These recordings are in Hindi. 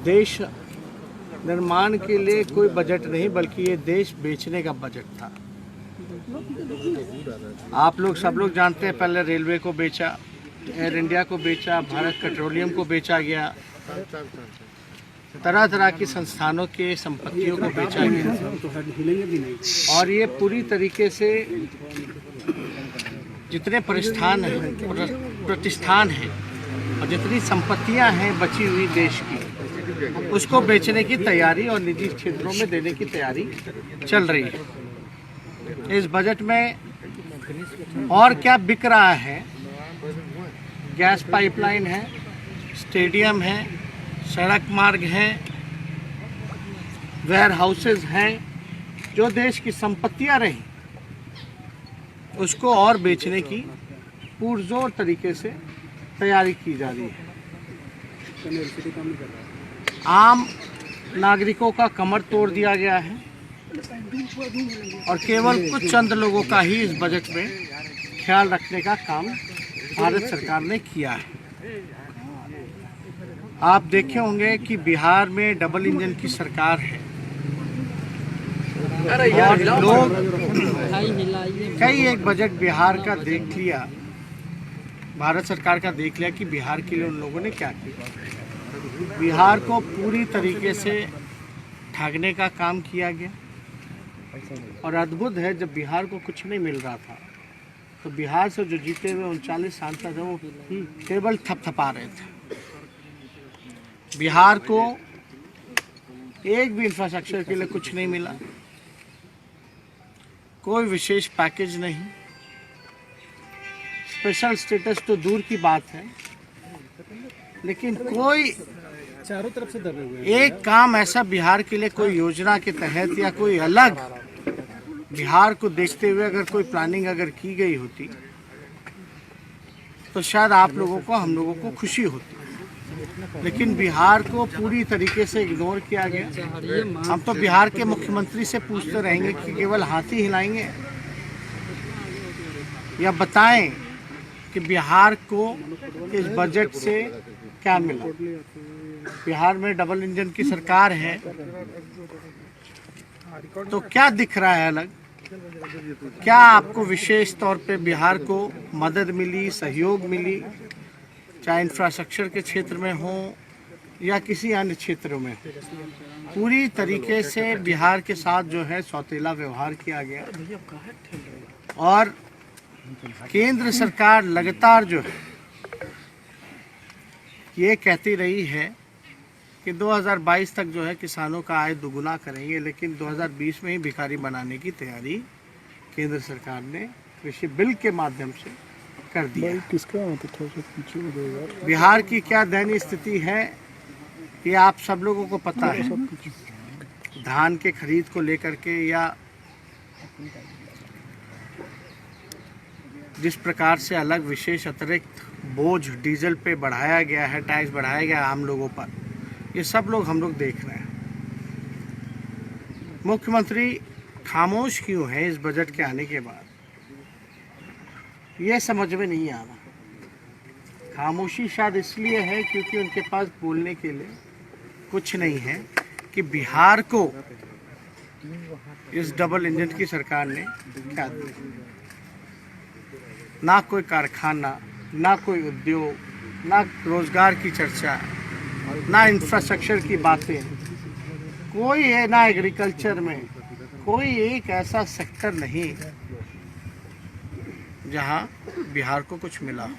देश निर्माण के लिए कोई बजट नहीं, बल्कि ये देश बेचने का बजट था। आप लोग सब लोग जानते हैं, पहले रेलवे को बेचा, एयर इंडिया को बेचा, भारत पेट्रोलियम को बेचा गया, तरह तरह की संस्थानों के संपत्तियों को बेचा गया। और ये पूरी तरीके से जितने प्रतिष्ठान हैं और जितनी संपत्तियां हैं बची हुई देश की, उसको बेचने की तैयारी और निजी क्षेत्रों में देने की तैयारी चल रही है। इस बजट में और क्या बिक रहा है? गैस पाइपलाइन है, स्टेडियम है, सड़क मार्ग हैं, वेयर हाउसेज हैं, जो देश की संपत्तियां रही उसको और बेचने की पुरजोर तरीके से तैयारी की जा रही है। आम नागरिकों का कमर तोड़ दिया गया है और केवल कुछ चंद लोगों का ही इस बजट में ख्याल रखने का काम भारत सरकार ने किया है। आप देखे होंगे कि बिहार में डबल इंजन की सरकार है और लोग कई एक बजट बिहार का देख लिया, भारत सरकार का देख लिया कि बिहार के लिए उन लोगों ने क्या किया। बिहार को पूरी तरीके से ठगने का काम किया गया। और अद्भुत है, जब बिहार को कुछ नहीं मिल रहा था तो बिहार से जो जीते हुए 39 सांसद हैं वो केवल थपथपा रहे थे। बिहार को एक भी इंफ्रास्ट्रक्चर के लिए कुछ नहीं मिला, कोई विशेष पैकेज नहीं, स्पेशल स्टेटस तो दूर की बात है, लेकिन कोई चारों तरफ से दबे हुए एक काम ऐसा बिहार के लिए कोई योजना के तहत या कोई अलग बिहार को देखते हुए अगर कोई प्लानिंग अगर की गई होती तो शायद आप लोगों को, हम लोगों को खुशी होती। लेकिन बिहार को पूरी तरीके से इग्नोर किया गया। हम तो बिहार के मुख्यमंत्री से पूछते रहेंगे कि केवल हाथ ही हिलाएंगे या बताएं कि बिहार को इस बजट से क्या मिला। बिहार में डबल इंजन की सरकार है तो क्या दिख रहा है अलग? क्या आपको विशेष तौर पे बिहार को मदद मिली, सहयोग मिली, चाहे इंफ्रास्ट्रक्चर के क्षेत्र में हो या किसी अन्य क्षेत्र में? पूरी तरीके से बिहार के साथ जो है सौतेला व्यवहार किया गया। और केंद्र सरकार लगातार जो है ये कहती रही है कि 2022 तक जो है किसानों का आय दुगुना करेंगे, लेकिन 2020 में ही भिखारी बनाने की तैयारी केंद्र सरकार ने कृषि बिल के माध्यम से कर दिया। बिहार की क्या दयनीय स्थिति है ये आप सब लोगों को पता है। धान के खरीद को लेकर के या जिस प्रकार से अलग विशेष अतिरिक्त बोझ डीजल पे बढ़ाया गया है, टैक्स बढ़ाया गया है आम लोगों पर, ये सब लोग हम लोग देख रहे हैं। मुख्यमंत्री खामोश क्यों है इस बजट के आने के बाद, ये समझ में नहीं आ रहा। खामोशी शायद इसलिए है क्योंकि उनके पास बोलने के लिए कुछ नहीं है कि बिहार को इस डबल इंजन की सरकार ने क्या दिया। ना कोई कारखाना, ना कोई उद्योग, ना रोजगार की चर्चा, ना इंफ्रास्ट्रक्चर की बातें, कोई है ना एग्रीकल्चर में कोई एक ऐसा सेक्टर नहीं जहां बिहार को कुछ मिला।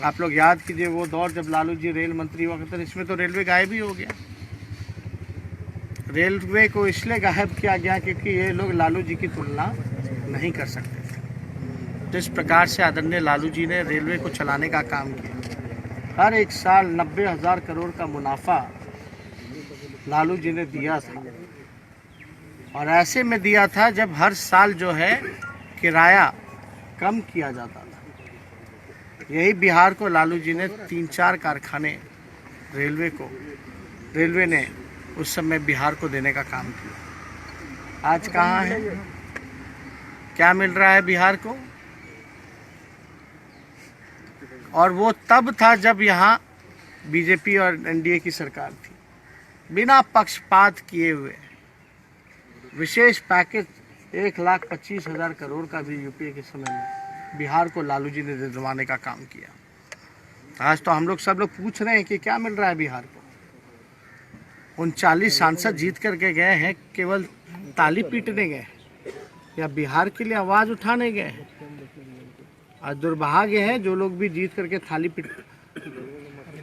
आप लोग याद कीजिए वो दौर जब लालू जी रेल मंत्री हुआ करते थे, इसमें तो रेलवे गायब ही हो गया। रेलवे को इसलिए गायब किया गया क्योंकि ये लोग लालू जी की तुलना नहीं कर सकते थे। जिस प्रकार से आदरणीय लालू जी ने रेलवे को चलाने का काम किया, हर एक साल 90,000 करोड़ का मुनाफा लालू जी ने दिया था। और ऐसे में दिया था जब हर साल जो है किराया कम किया जाता था। यही बिहार को लालू जी ने 3-4 कारखाने रेलवे ने उस समय बिहार को देने का काम किया। आज कहाँ है? क्या मिल रहा है बिहार को? और वो तब था जब यहाँ बीजेपी और एनडीए की सरकार थी। बिना पक्षपात किए हुए विशेष पैकेज 1,25,000 करोड़ का भी यूपीए के समय में बिहार को लालू जी ने दिलवाने का काम किया। आज तो हम लोग सब लोग पूछ रहे हैं कि क्या मिल रहा है बिहार को। 39 सांसद जीत करके गए हैं, केवल ताली पीटने गए या बिहार के लिए आवाज़ उठाने गए हैं। आज दुर्भाग्य है जो लोग भी जीत करके थाली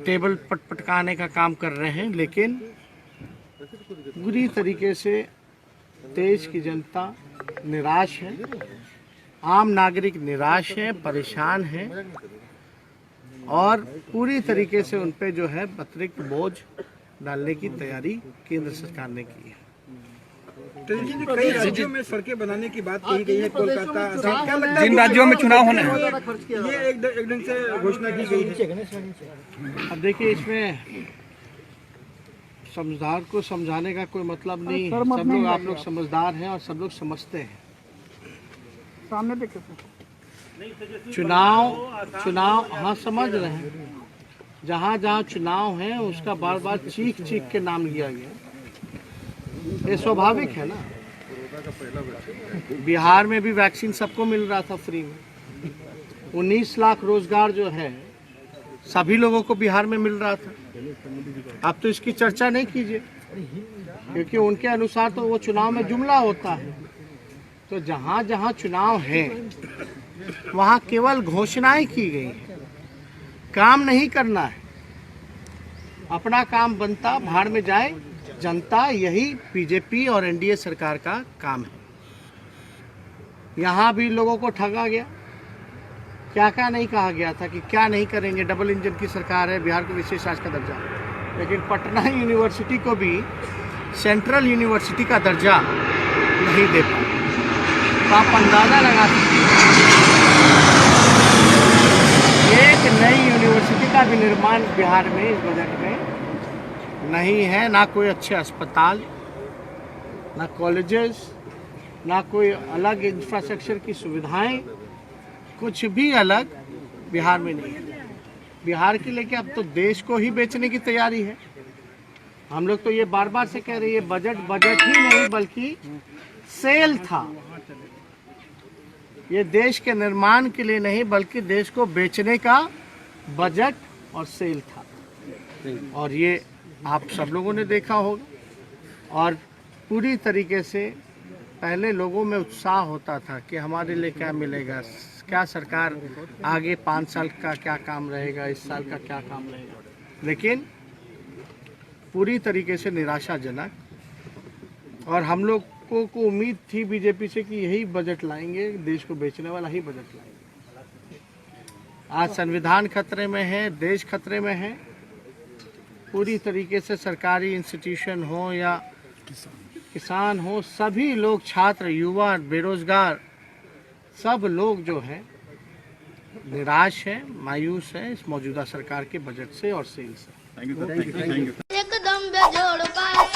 टेबल पटपटकाने का काम कर रहे हैं, लेकिन बुरी तरीके से देश की जनता निराश है, आम नागरिक निराश है, परेशान है और पूरी तरीके से उन पे जो है अतिरिक्त बोझ डालने की तैयारी केंद्र सरकार ने की है। कई राज्यों में सड़कें बनाने की बात कही गई है, कोलकाता जिन राज्यों में चुनाव होने हैं ये एक दिन से घोषणा की गई है। अब देखिए, इसमें समझदार को समझाने का कोई मतलब नहीं है। सब लोग, आप लोग समझदार हैं और सब लोग समझते हैं। सामने देखे चुनाव हाँ समझ रहे हैं। जहाँ जहाँ चुनाव है उसका बार बार चीख के नाम लिया गया। ये स्वाभाविक है ना। बिहार में भी वैक्सीन सबको मिल रहा था फ्री में। 19 लाख रोजगार जो है सभी लोगों को बिहार में मिल रहा था। अब तो इसकी चर्चा नहीं कीजिए, क्योंकि उनके अनुसार तो वो चुनाव में जुमला होता है। तो जहाँ जहाँ चुनाव है वहाँ केवल घोषणाएं की गई हैं, काम नहीं करना है। अपना काम बनता भाड़ में जाए जनता, यही बीजेपी और एनडीए सरकार का काम है। यहाँ भी लोगों को ठगा गया। क्या क्या नहीं कहा गया था कि क्या नहीं करेंगे, डबल इंजन की सरकार है, बिहार को विशेष राज्य का दर्जा, लेकिन पटना यूनिवर्सिटी को भी सेंट्रल यूनिवर्सिटी का दर्जा नहीं दे पाए। तो आप अंदाज़ा लगा सकते हैं, एक नई यूनिवर्सिटी का भी निर्माण बिहार में इस बजट में नहीं है। ना कोई अच्छे अस्पताल, ना कॉलेजेस, ना कोई अलग इंफ्रास्ट्रक्चर की सुविधाएं, कुछ भी अलग बिहार में नहीं है। बिहार के लेके अब तो देश को ही बेचने की तैयारी है। हम लोग तो ये बार बार से कह रहे हैं, ये बजट ही नहीं बल्कि सेल था। ये देश के निर्माण के लिए नहीं बल्कि देश को बेचने का बजट और सेल था। और ये आप सब लोगों ने देखा होगा। और पूरी तरीके से पहले लोगों में उत्साह होता था कि हमारे लिए क्या मिलेगा, क्या सरकार आगे 5 साल का क्या काम रहेगा, इस साल का क्या काम रहेगा। लेकिन पूरी तरीके से निराशाजनक। और हम लोग को उम्मीद थी बीजेपी से कि यही बजट लाएंगे, देश को बेचने वाला ही बजट लाएंगे। आज संविधान खतरे में है, देश खतरे में है। पूरी तरीके से सरकारी इंस्टीट्यूशन हो या किसान हो, सभी लोग, छात्र, युवा, बेरोजगार, सब लोग जो है निराश है, मायूस है इस मौजूदा सरकार के बजट से और सेल से। एकदम बेजोड़ पाए